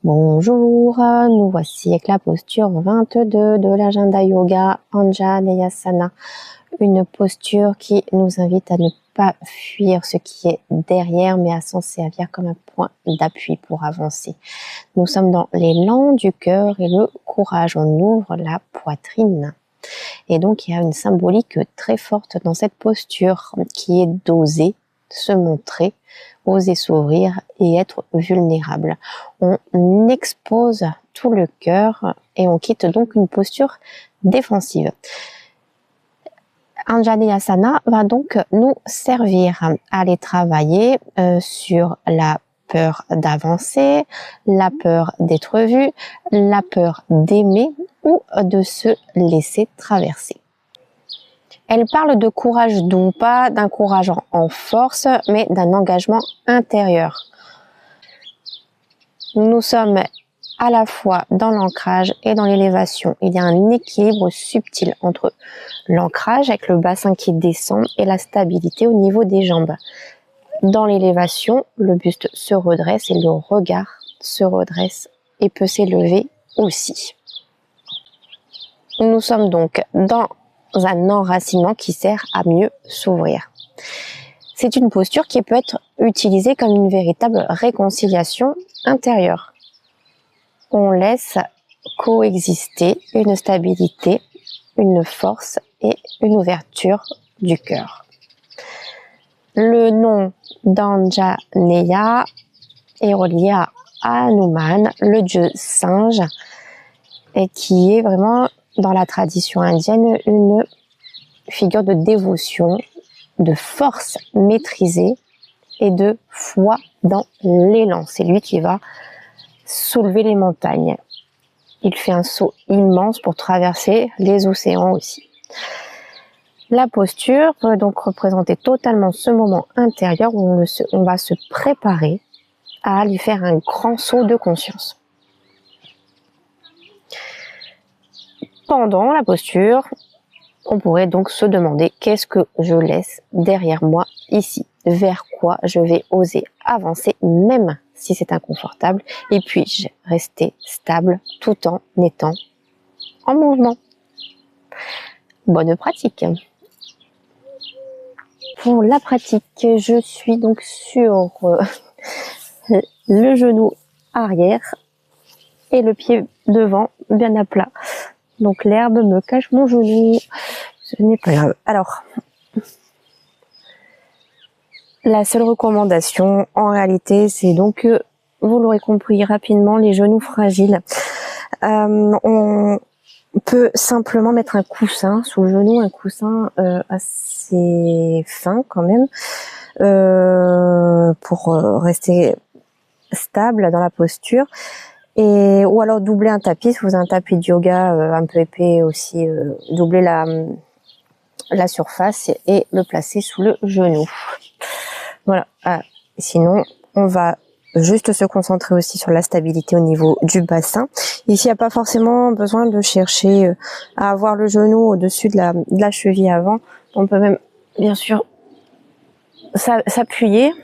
Bonjour, nous voici avec la posture 22 de l'agenda yoga Anjaneyasana, une posture qui nous invite à ne pas fuir ce qui est derrière mais à s'en servir comme un point d'appui pour avancer. Nous sommes dans l'élan du cœur et le courage, on ouvre la poitrine. Et donc il y a une symbolique très forte dans cette posture qui est d'oser se montrer, oser s'ouvrir et être vulnérable. On expose tout le cœur et on quitte donc une posture défensive. Anjaneyasana va donc nous servir à aller travailler sur la peur d'avancer, la peur d'être vu, la peur d'aimer ou de se laisser traverser. Elle parle de courage doux, pas d'un courage en force, mais d'un engagement intérieur. Nous sommes à la fois dans l'ancrage et dans l'élévation. Il y a un équilibre subtil entre l'ancrage avec le bassin qui descend et la stabilité au niveau des jambes. Dans l'élévation, le buste se redresse et le regard se redresse et peut s'élever aussi. Nous sommes donc dans un enracinement qui sert à mieux s'ouvrir. C'est une posture qui peut être utilisée comme une véritable réconciliation intérieure. On laisse coexister une stabilité, une force et une ouverture du cœur. Le nom d'Anjaneya est relié à Hanuman, le dieu singe, et qui est vraiment dans la tradition indienne une figure de dévotion, de force maîtrisée et de foi dans l'élan. C'est lui qui va soulever les montagnes. Il fait un saut immense pour traverser les océans aussi. La posture peut donc représenter totalement ce moment intérieur où on va se préparer à lui faire un grand saut de conscience. Pendant la posture, on pourrait donc se demander qu'est-ce que je laisse derrière moi ici, vers quoi je vais oser avancer même si c'est inconfortable et puis-je rester stable tout en étant en mouvement. Bonne pratique. Pour la pratique, je suis donc sur le genou arrière et le pied devant bien à plat. Donc l'herbe me cache mon genou, ce n'est pas grave. Alors, la seule recommandation en réalité, c'est donc, vous l'aurez compris rapidement, les genoux fragiles. On peut simplement mettre un coussin sous le genou, un coussin assez fin quand même, pour rester stable dans la posture. Ou alors doubler un tapis, si vous avez un tapis de yoga un peu épais aussi, doubler la surface et le placer sous le genou. Voilà. Sinon, on va juste se concentrer aussi sur la stabilité au niveau du bassin. Ici, il n'y a pas forcément besoin de chercher à avoir le genou au-dessus de la cheville avant. On peut même, bien sûr, s'appuyer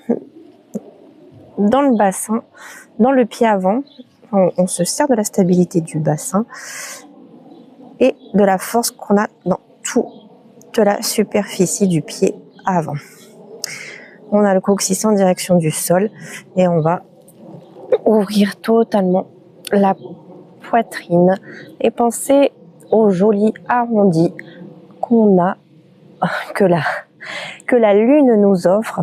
dans le bassin, dans le pied avant. On se sert de la stabilité du bassin et de la force qu'on a dans toute la superficie du pied avant. On a le coccyx en direction du sol et on va ouvrir totalement la poitrine et penser au joli arrondi qu'on a, que la lune nous offre,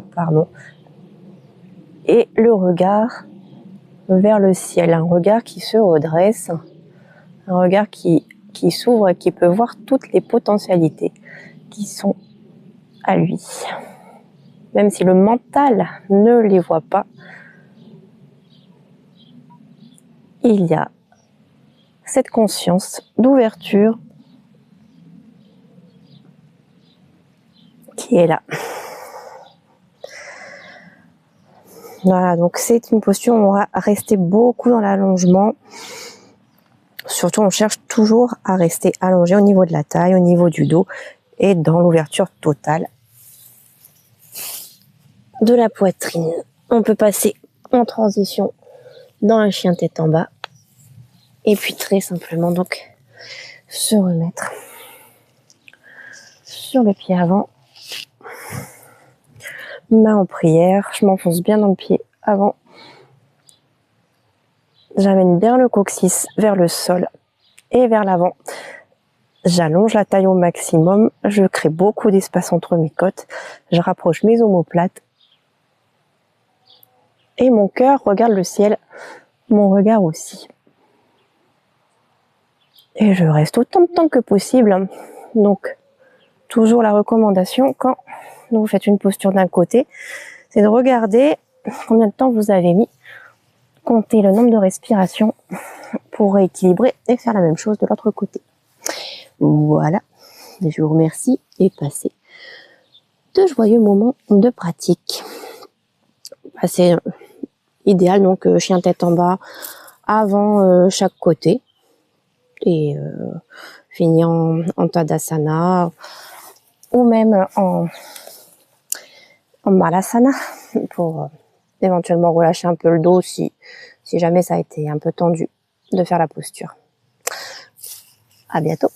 et le regard vers le ciel, un regard qui se redresse, un regard qui s'ouvre et qui peut voir toutes les potentialités qui sont à lui. Même si le mental ne les voit pas, il y a cette conscience d'ouverture qui est là. Voilà, donc c'est une posture où on va rester beaucoup dans l'allongement. Surtout, on cherche toujours à rester allongé au niveau de la taille, au niveau du dos et dans l'ouverture totale de la poitrine. On peut passer en transition dans un chien tête en bas. Et puis très simplement donc se remettre sur le pied avant. Main en prière, je m'enfonce bien dans le pied avant. J'amène bien le coccyx vers le sol et vers l'avant. J'allonge la taille au maximum, je crée beaucoup d'espace entre mes côtes, je rapproche mes omoplates et mon cœur regarde le ciel, mon regard aussi. Et je reste autant de temps que possible. Donc, toujours la recommandation quand vous faites une posture d'un côté, c'est de regarder combien de temps vous avez mis, compter le nombre de respirations pour rééquilibrer et faire la même chose de l'autre côté. Voilà, je vous remercie et passez de joyeux moments de pratique. C'est idéal, donc chien tête en bas avant chaque côté et finir en Tadasana ou même en Balasana pour éventuellement relâcher un peu le dos si jamais ça a été un peu tendu de faire la posture. À bientôt.